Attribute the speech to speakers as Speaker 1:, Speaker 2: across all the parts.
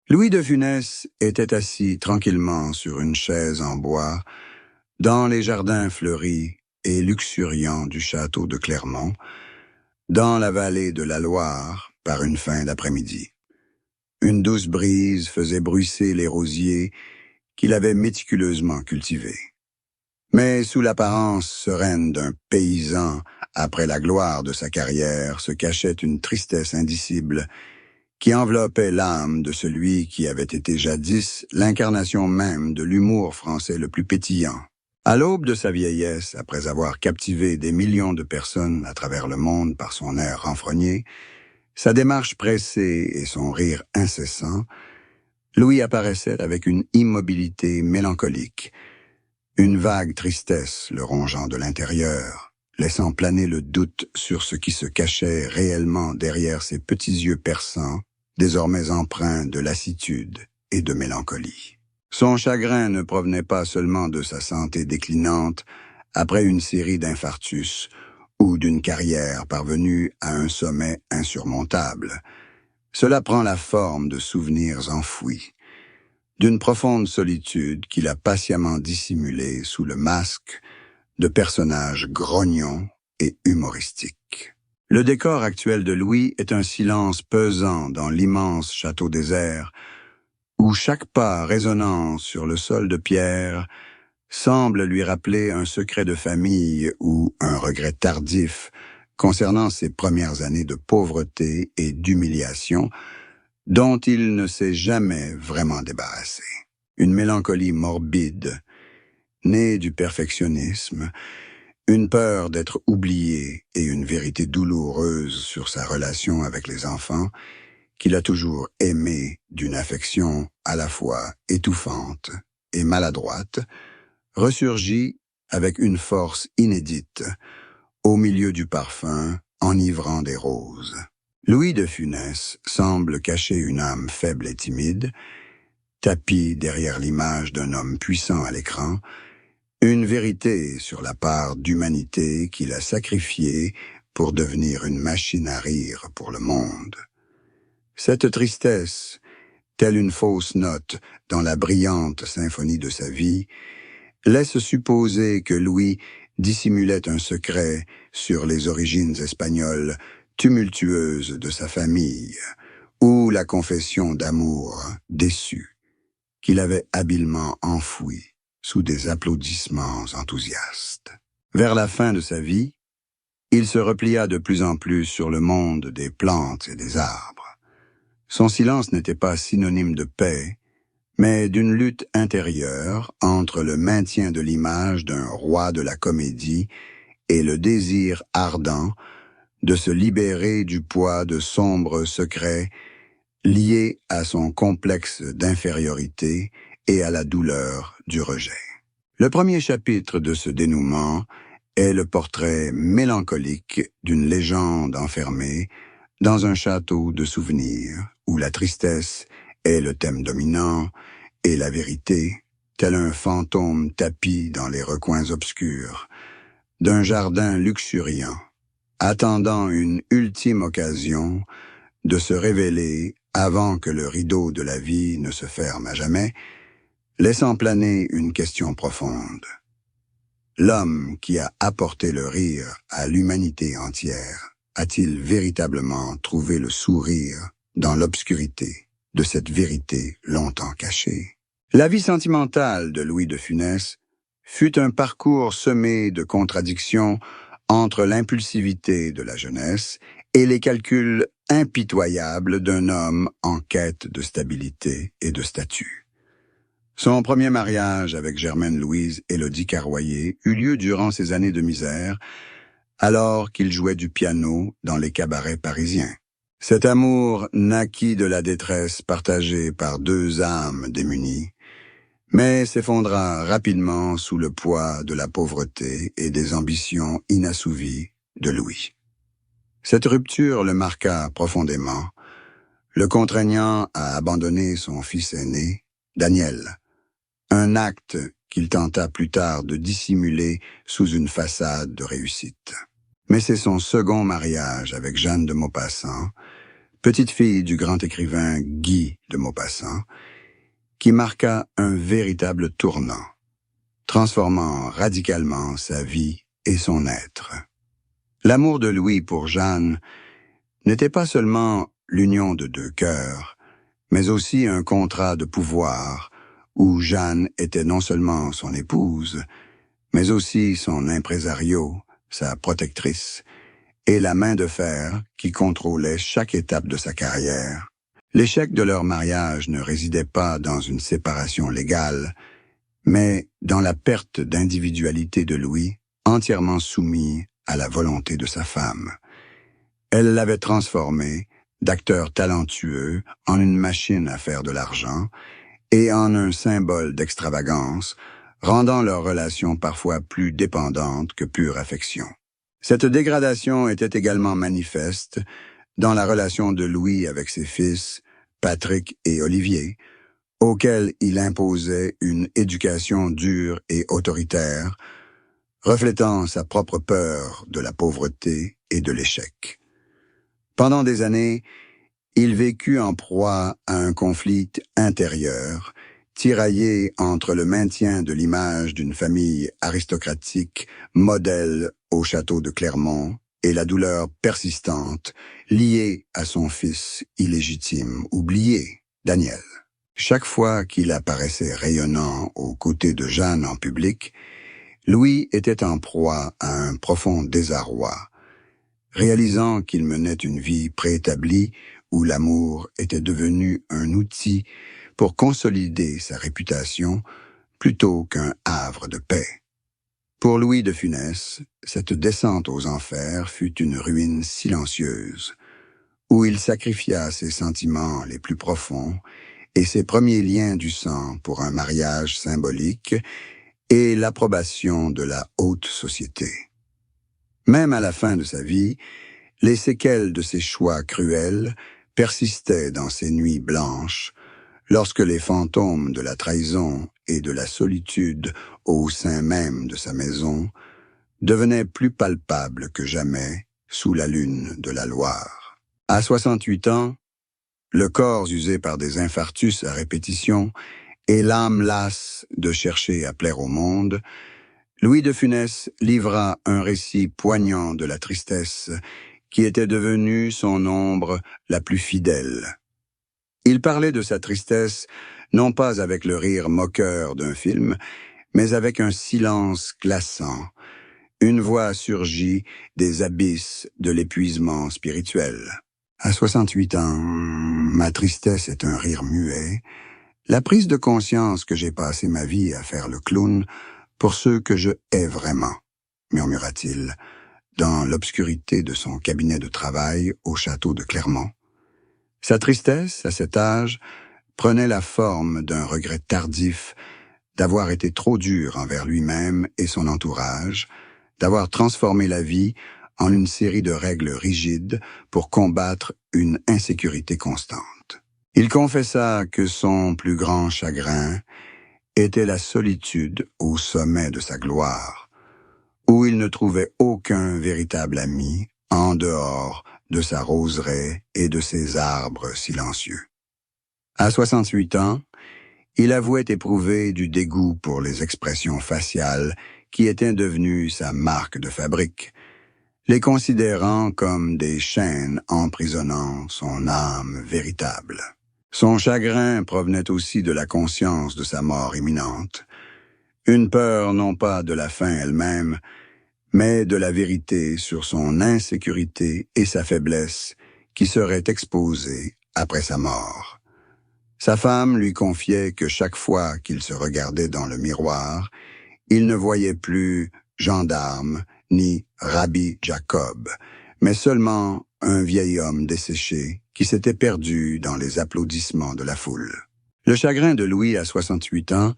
Speaker 1: Louis de Funès était assis tranquillement sur une chaise en bois, dans les jardins fleuris et luxuriants du château de Clermont, dans la vallée de la Loire, par une fin d'après-midi. Une douce brise faisait bruisser les rosiers qu'il avait méticuleusement cultivés. Mais sous l'apparence sereine d'un paysan, après la gloire de sa carrière, se cachait une tristesse indicible qui enveloppait l'âme de celui qui avait été jadis l'incarnation même de l'humour français le plus pétillant. À l'aube de sa vieillesse, après avoir captivé des millions de personnes à travers le monde par son air renfrogné, sa démarche pressée et son rire incessant, Louis apparaissait avec une immobilité mélancolique, une vague tristesse le rongeant de l'intérieur, laissant planer le doute sur ce qui se cachait réellement derrière ses petits yeux perçants, désormais empreints de lassitude et de mélancolie. Son chagrin ne provenait pas seulement de sa santé déclinante après une série d'infarctus ou d'une carrière parvenue à un sommet insurmontable. Cela prend la forme de souvenirs enfouis, d'une profonde solitude qu'il a patiemment dissimulée sous le masque de personnages grognons et humoristiques. Le décor actuel de Louis est un silence pesant dans l'immense château désert, où chaque pas résonnant sur le sol de pierre semble lui rappeler un secret de famille ou un regret tardif concernant ses premières années de pauvreté et d'humiliation dont il ne s'est jamais vraiment débarrassé. Une mélancolie morbide, née du perfectionnisme, une peur d'être oublié et une vérité douloureuse sur sa relation avec les enfants, qu'il a toujours aimé d'une affection à la fois étouffante et maladroite, ressurgit avec une force inédite, au milieu du parfum enivrant des roses. Louis de Funès semble cacher une âme faible et timide, tapie derrière l'image d'un homme puissant à l'écran, une vérité sur la part d'humanité qu'il a sacrifiée pour devenir une machine à rire pour le monde. Cette tristesse, telle une fausse note dans la brillante symphonie de sa vie, laisse supposer que Louis dissimulait un secret sur les origines espagnoles tumultueuses de sa famille, ou la confession d'amour déçue qu'il avait habilement enfouie sous des applaudissements enthousiastes. Vers la fin de sa vie, il se replia de plus en plus sur le monde des plantes et des arbres. Son silence n'était pas synonyme de paix, mais d'une lutte intérieure entre le maintien de l'image d'un roi de la comédie et le désir ardent de se libérer du poids de sombres secrets liés à son complexe d'infériorité et à la douleur du rejet. Le premier chapitre de ce dénouement est le portrait mélancolique d'une légende enfermée dans un château de souvenirs où la tristesse est le thème dominant et la vérité, tel un fantôme tapi dans les recoins obscurs d'un jardin luxuriant, attendant une ultime occasion de se révéler avant que le rideau de la vie ne se ferme à jamais, laissant planer une question profonde. L'homme qui a apporté le rire à l'humanité entière a-t-il véritablement trouvé le sourire dans l'obscurité de cette vérité longtemps cachée? La vie sentimentale de Louis de Funès fut un parcours semé de contradictions entre l'impulsivité de la jeunesse et les calculs impitoyables d'un homme en quête de stabilité et de statut. Son premier mariage avec Germaine Louise Élodie Carroyer eut lieu durant ses années de misère, alors qu'il jouait du piano dans les cabarets parisiens. Cet amour naquit de la détresse partagée par deux âmes démunies, mais s'effondra rapidement sous le poids de la pauvreté et des ambitions inassouvies de Louis. Cette rupture le marqua profondément, le contraignant à abandonner son fils aîné, Daniel, un acte qu'il tenta plus tard de dissimuler sous une façade de réussite. Mais c'est son second mariage avec Jeanne de Maupassant, petite fille du grand écrivain Guy de Maupassant, qui marqua un véritable tournant, transformant radicalement sa vie et son être. L'amour de Louis pour Jeanne n'était pas seulement l'union de deux cœurs, mais aussi un contrat de pouvoir où Jeanne était non seulement son épouse, mais aussi son impresario, sa protectrice, et la main de fer qui contrôlait chaque étape de sa carrière. L'échec de leur mariage ne résidait pas dans une séparation légale, mais dans la perte d'individualité de Louis, entièrement soumis à la volonté de sa femme. Elle l'avait transformé, d'acteur talentueux, en une machine à faire de l'argent et en un symbole d'extravagance, rendant leur relation parfois plus dépendante que pure affection. Cette dégradation était également manifeste dans la relation de Louis avec ses fils, Patrick et Olivier, auxquels il imposait une éducation dure et autoritaire, reflétant sa propre peur de la pauvreté et de l'échec. Pendant des années, il vécut en proie à un conflit intérieur, tiraillé entre le maintien de l'image d'une famille aristocratique, modèle au château de Clermont, et la douleur persistante liée à son fils illégitime, oublié, Daniel. Chaque fois qu'il apparaissait rayonnant aux côtés de Jeanne en public, Louis était en proie à un profond désarroi, réalisant qu'il menait une vie préétablie où l'amour était devenu un outil pour consolider sa réputation plutôt qu'un havre de paix. Pour Louis de Funès, cette descente aux enfers fut une ruine silencieuse, où il sacrifia ses sentiments les plus profonds et ses premiers liens du sang pour un mariage symbolique et l'approbation de la haute société. Même à la fin de sa vie, les séquelles de ses choix cruels persistaient dans ses nuits blanches, lorsque les fantômes de la trahison et de la solitude au sein même de sa maison devenaient plus palpables que jamais sous la lune de la Loire. À 68 ans, le corps usé par des infarctus à répétition et l'âme lasse de chercher à plaire au monde, Louis de Funès livra un récit poignant de la tristesse qui était devenue son ombre la plus fidèle. Il parlait de sa tristesse non pas avec le rire moqueur d'un film, mais avec un silence glaçant. Une voix surgit des abysses de l'épuisement spirituel. À 68 ans, ma tristesse est un rire muet. La prise de conscience que j'ai passé ma vie à faire le clown pour ceux que je hais vraiment, murmura-t-il, dans l'obscurité de son cabinet de travail au château de Clermont. Sa tristesse, à cet âge, prenait la forme d'un regret tardif d'avoir été trop dur envers lui-même et son entourage, d'avoir transformé la vie en une série de règles rigides pour combattre une insécurité constante. Il confessa que son plus grand chagrin était la solitude au sommet de sa gloire, où il ne trouvait aucun véritable ami en dehors de sa roseraie et de ses arbres silencieux. À 68 ans, il avouait éprouver du dégoût pour les expressions faciales qui étaient devenues sa marque de fabrique, les considérant comme des chaînes emprisonnant son âme véritable. Son chagrin provenait aussi de la conscience de sa mort imminente, une peur non pas de la fin elle-même, mais de la vérité sur son insécurité et sa faiblesse qui seraient exposées après sa mort. Sa femme lui confiait que chaque fois qu'il se regardait dans le miroir, il ne voyait plus gendarme ni Rabbi Jacob, mais seulement un vieil homme desséché qui s'était perdu dans les applaudissements de la foule. Le chagrin de Louis à 68 ans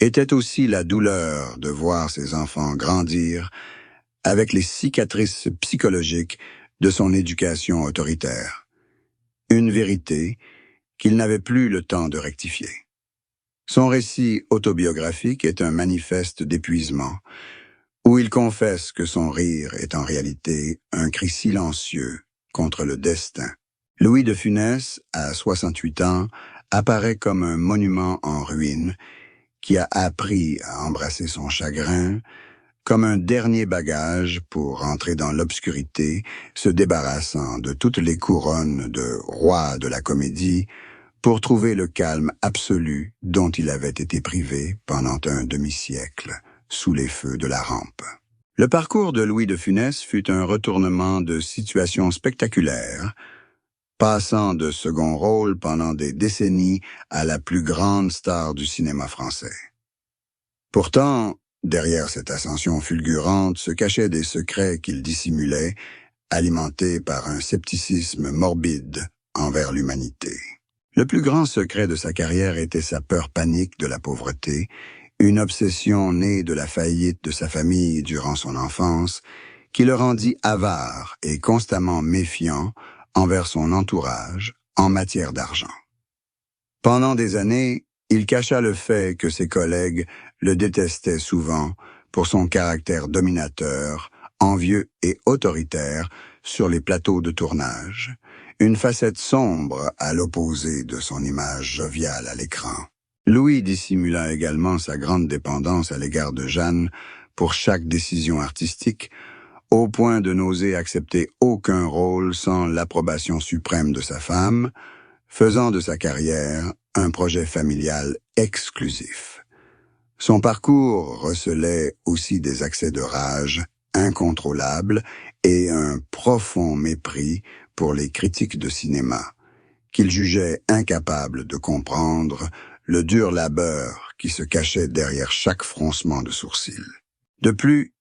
Speaker 1: était aussi la douleur de voir ses enfants grandir avec les cicatrices psychologiques de son éducation autoritaire. Une vérité qu'il n'avait plus le temps de rectifier. Son récit autobiographique est un manifeste d'épuisement, où il confesse que son rire est en réalité un cri silencieux contre le destin. Louis de Funès, à 68 ans, apparaît comme un monument en ruine qui a appris à embrasser son chagrin, comme un dernier bagage pour entrer dans l'obscurité, se débarrassant de toutes les couronnes de roi de la comédie, pour trouver le calme absolu dont il avait été privé pendant un demi-siècle, sous les feux de la rampe. Le parcours de Louis de Funès fut un retournement de situation spectaculaire, passant de second rôle pendant des décennies à la plus grande star du cinéma français. Pourtant, derrière cette ascension fulgurante se cachaient des secrets qu'il dissimulait, alimentés par un scepticisme morbide envers l'humanité. Le plus grand secret de sa carrière était sa peur panique de la pauvreté, une obsession née de la faillite de sa famille durant son enfance, qui le rendit avare et constamment méfiant envers son entourage en matière d'argent. Pendant des années, il cacha le fait que ses collègues le détestaient souvent pour son caractère dominateur, envieux et autoritaire sur les plateaux de tournage, une facette sombre à l'opposé de son image joviale à l'écran. Louis dissimula également sa grande dépendance à l'égard de Jeanne pour chaque décision artistique, au point de n'oser accepter aucun rôle sans l'approbation suprême de sa femme, faisant de sa carrière un projet familial exclusif. Son parcours recelait aussi des accès de rage incontrôlables et un profond mépris pour les critiques de cinéma, qu'il jugeait incapables de comprendre le dur labeur qui se cachait derrière chaque froncement de sourcils. De plus,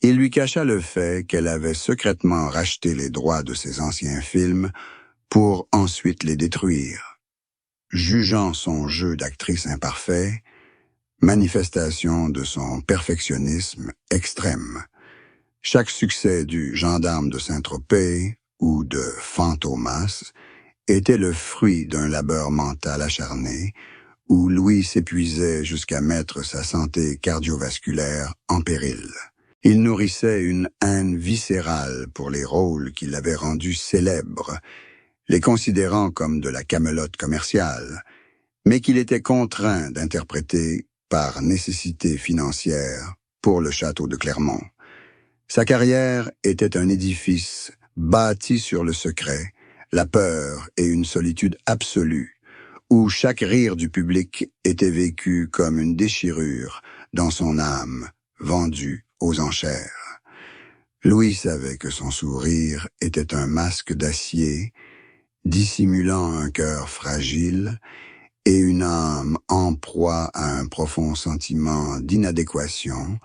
Speaker 1: il lui cacha le fait qu'elle avait secrètement racheté les droits de ses anciens films pour ensuite les détruire. Jugeant son jeu d'actrice imparfait, manifestation de son perfectionnisme extrême. Chaque succès du Gendarme de Saint-Tropez ou de Fantomas était le fruit d'un labeur mental acharné où Louis s'épuisait jusqu'à mettre sa santé cardiovasculaire en péril. Il nourrissait une haine viscérale pour les rôles qui l'avaient rendu célèbre, les considérant comme de la camelote commerciale, mais qu'il était contraint d'interpréter par nécessité financière pour le château de Clermont. Sa carrière était un édifice bâti sur le secret, la peur et une solitude absolue, où chaque rire du public était vécu comme une déchirure dans son âme, vendue aux enchères. Louis savait que son sourire était un masque d'acier, dissimulant un cœur fragile et une âme en proie à un profond sentiment d'inadéquation,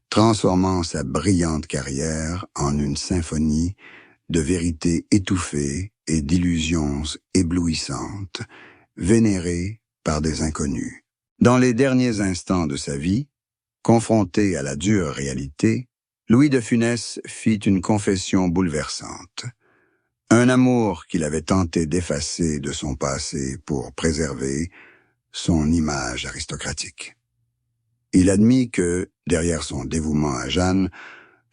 Speaker 1: transformant sa brillante carrière en une symphonie de vérités étouffées et d'illusions éblouissantes, vénérées par des inconnus. Dans les derniers instants de sa vie, confronté à la dure réalité, Louis de Funès fit une confession bouleversante. Un amour qu'il avait tenté d'effacer de son passé pour préserver son image aristocratique. Il admit que, derrière son dévouement à Jeanne,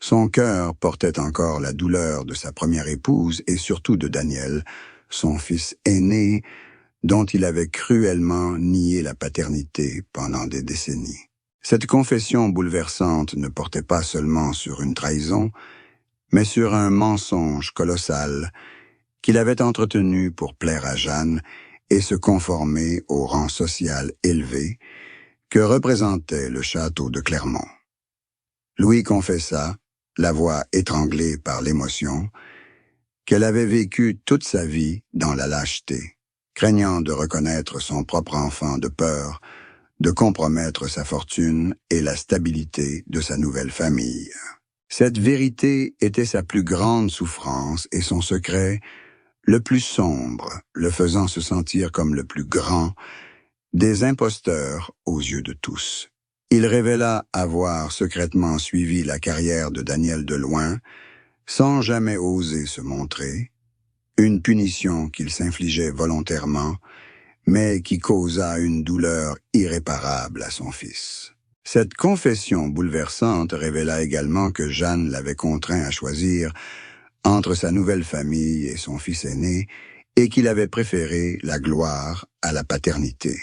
Speaker 1: son cœur portait encore la douleur de sa première épouse et surtout de Daniel, son fils aîné, dont il avait cruellement nié la paternité pendant des décennies. Cette confession bouleversante ne portait pas seulement sur une trahison, mais sur un mensonge colossal qu'il avait entretenu pour plaire à Jeanne et se conformer au rang social élevé que représentait le château de Clermont. Louis confessa, la voix étranglée par l'émotion, qu'elle avait vécu toute sa vie dans la lâcheté, craignant de reconnaître son propre enfant de peur de compromettre sa fortune et la stabilité de sa nouvelle famille. Cette vérité était sa plus grande souffrance et son secret le plus sombre, le faisant se sentir comme le plus grand des imposteurs aux yeux de tous. Il révéla avoir secrètement suivi la carrière de Daniel de loin, sans jamais oser se montrer, une punition qu'il s'infligeait volontairement, mais qui causa une douleur irréparable à son fils. Cette confession bouleversante révéla également que Jeanne l'avait contraint à choisir entre sa nouvelle famille et son fils aîné, et qu'il avait préféré la gloire à la paternité.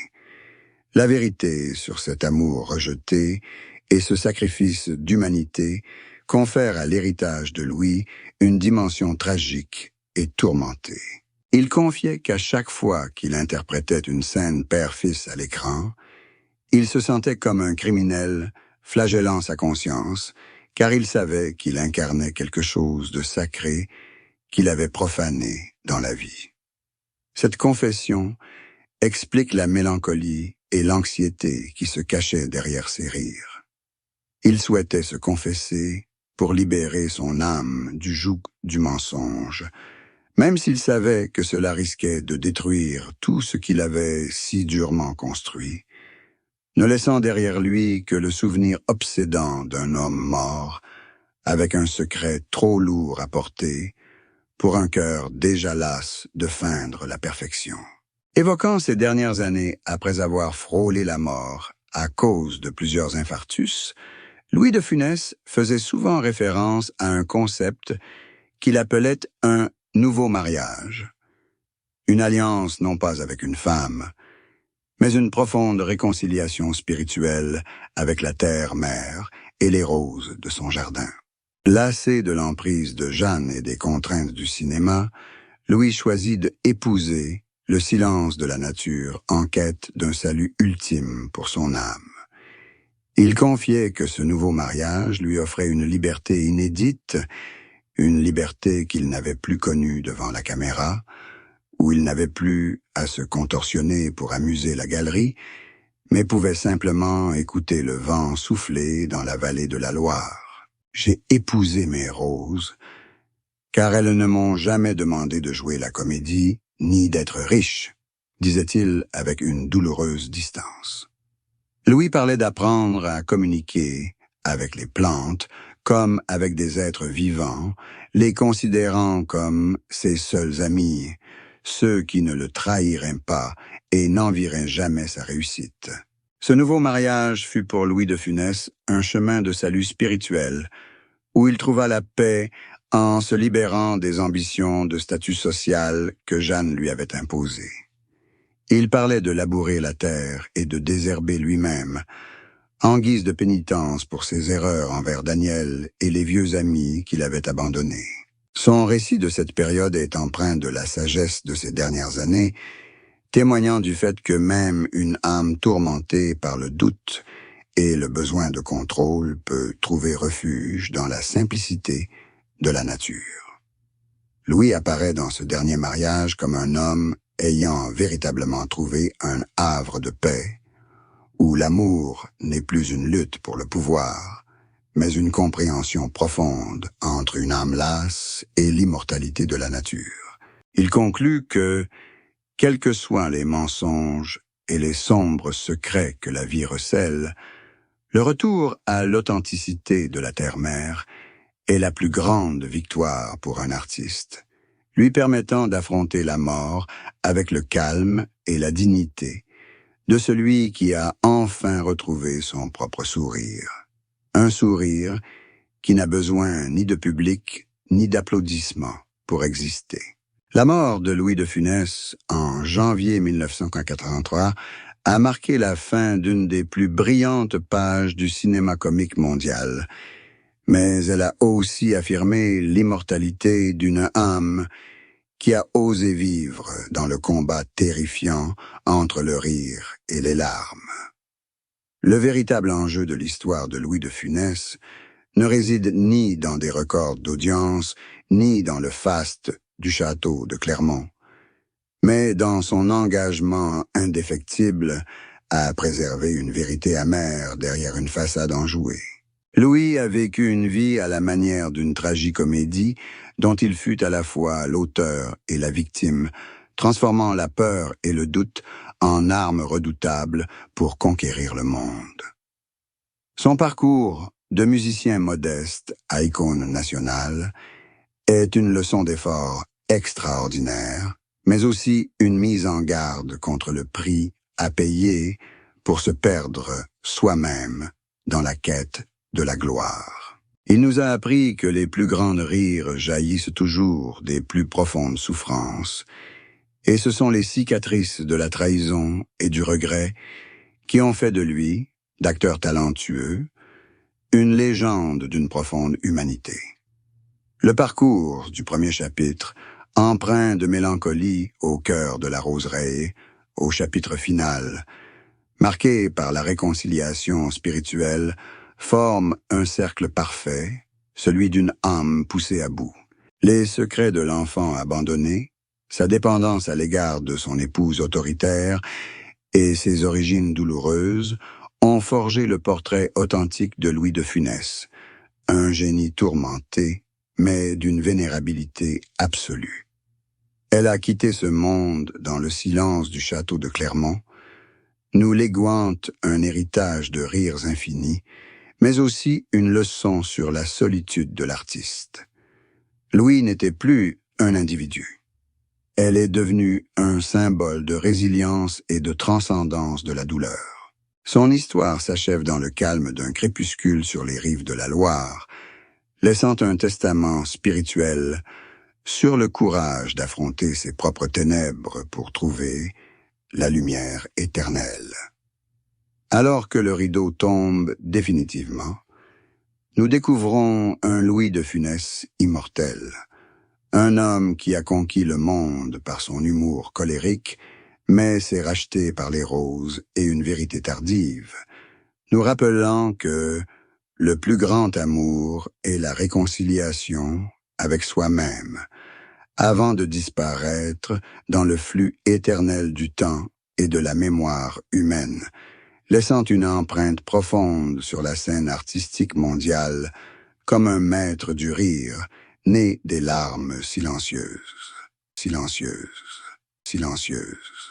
Speaker 1: La vérité sur cet amour rejeté et ce sacrifice d'humanité confèrent à l'héritage de Louis une dimension tragique et tourmentée. Il confiait qu'à chaque fois qu'il interprétait une scène père-fils à l'écran, il se sentait comme un criminel flagellant sa conscience, car il savait qu'il incarnait quelque chose de sacré qu'il avait profané dans la vie. Cette confession explique la mélancolie et l'anxiété qui se cachaient derrière ses rires. Il souhaitait se confesser pour libérer son âme du joug du mensonge, même s'il savait que cela risquait de détruire tout ce qu'il avait si durement construit, ne laissant derrière lui que le souvenir obsédant d'un homme mort, avec un secret trop lourd à porter, pour un cœur déjà las de feindre la perfection. Évoquant ces dernières années après avoir frôlé la mort à cause de plusieurs infarctus, Louis de Funès faisait souvent référence à un concept qu'il appelait un nouveau mariage. Une alliance non pas avec une femme, mais une profonde réconciliation spirituelle avec la terre-mère et les roses de son jardin. Lassé de l'emprise de Jeanne et des contraintes du cinéma, Louis choisit de épouser le silence de la nature en quête d'un salut ultime pour son âme. Il confiait que ce nouveau mariage lui offrait une liberté inédite, une liberté qu'il n'avait plus connue devant la caméra, où il n'avait plus à se contorsionner pour amuser la galerie, mais pouvait simplement écouter le vent souffler dans la vallée de la Loire. J'ai épousé mes roses, car elles ne m'ont jamais demandé de jouer la comédie, ni d'être riche, disait-il avec une douloureuse distance. Louis parlait d'apprendre à communiquer avec les plantes comme avec des êtres vivants, les considérant comme ses seuls amis, ceux qui ne le trahiraient pas et n'envieraient jamais sa réussite. Ce nouveau mariage fut pour Louis de Funès un chemin de salut spirituel, où il trouva la paix en se libérant des ambitions de statut social que Jeanne lui avait imposées. Il parlait de labourer la terre et de désherber lui-même, en guise de pénitence pour ses erreurs envers Daniel et les vieux amis qu'il avait abandonnés. Son récit de cette période est empreint de la sagesse de ces dernières années, témoignant du fait que même une âme tourmentée par le doute et le besoin de contrôle peut trouver refuge dans la simplicité de la nature. Louis apparaît dans ce dernier mariage comme un homme ayant véritablement trouvé un havre de paix, où l'amour n'est plus une lutte pour le pouvoir, mais une compréhension profonde entre une âme lasse et l'immortalité de la nature. Il conclut que, quels que soient les mensonges et les sombres secrets que la vie recèle, le retour à l'authenticité de la terre-mère est la plus grande victoire pour un artiste, lui permettant d'affronter la mort avec le calme et la dignité de celui qui a enfin retrouvé son propre sourire. Un sourire qui n'a besoin ni de public ni d'applaudissements pour exister. La mort de Louis de Funès en janvier 1983 a marqué la fin d'une des plus brillantes pages du cinéma comique mondial, mais elle a aussi affirmé l'immortalité d'une âme qui a osé vivre dans le combat terrifiant entre le rire et les larmes. Le véritable enjeu de l'histoire de Louis de Funès ne réside ni dans des records d'audience, ni dans le faste du château de Clermont, mais dans son engagement indéfectible à préserver une vérité amère derrière une façade enjouée. Louis a vécu une vie à la manière d'une tragicomédie dont il fut à la fois l'auteur et la victime, transformant la peur et le doute en armes redoutables pour conquérir le monde. Son parcours de musicien modeste à icône nationale est une leçon d'effort extraordinaire, mais aussi une mise en garde contre le prix à payer pour se perdre soi-même dans la quête de la gloire. Il nous a appris que les plus grands rires jaillissent toujours des plus profondes souffrances, et ce sont les cicatrices de la trahison et du regret qui ont fait de lui, d'acteur talentueux, une légende d'une profonde humanité. Le parcours du premier chapitre, empreint de mélancolie au cœur de la roseraie, au chapitre final, marqué par la réconciliation spirituelle, forme un cercle parfait, celui d'une âme poussée à bout. Les secrets de l'enfant abandonné, sa dépendance à l'égard de son épouse autoritaire et ses origines douloureuses ont forgé le portrait authentique de Louis de Funès, un génie tourmenté, mais d'une vénérabilité absolue. Elle a quitté ce monde dans le silence du château de Clermont, nous léguant un héritage de rires infinis, mais aussi une leçon sur la solitude de l'artiste. Louis n'était plus un individu. Elle est devenue un symbole de résilience et de transcendance de la douleur. Son histoire s'achève dans le calme d'un crépuscule sur les rives de la Loire, laissant un testament spirituel sur le courage d'affronter ses propres ténèbres pour trouver la lumière éternelle. Alors que le rideau tombe définitivement, nous découvrons un Louis de Funès immortel, un homme qui a conquis le monde par son humour colérique, mais s'est racheté par les roses et une vérité tardive, nous rappelant que le plus grand amour est la réconciliation avec soi-même, avant de disparaître dans le flux éternel du temps et de la mémoire humaine, laissant une empreinte profonde sur la scène artistique mondiale comme un maître du rire, né des larmes silencieuses, silencieuses, silencieuses.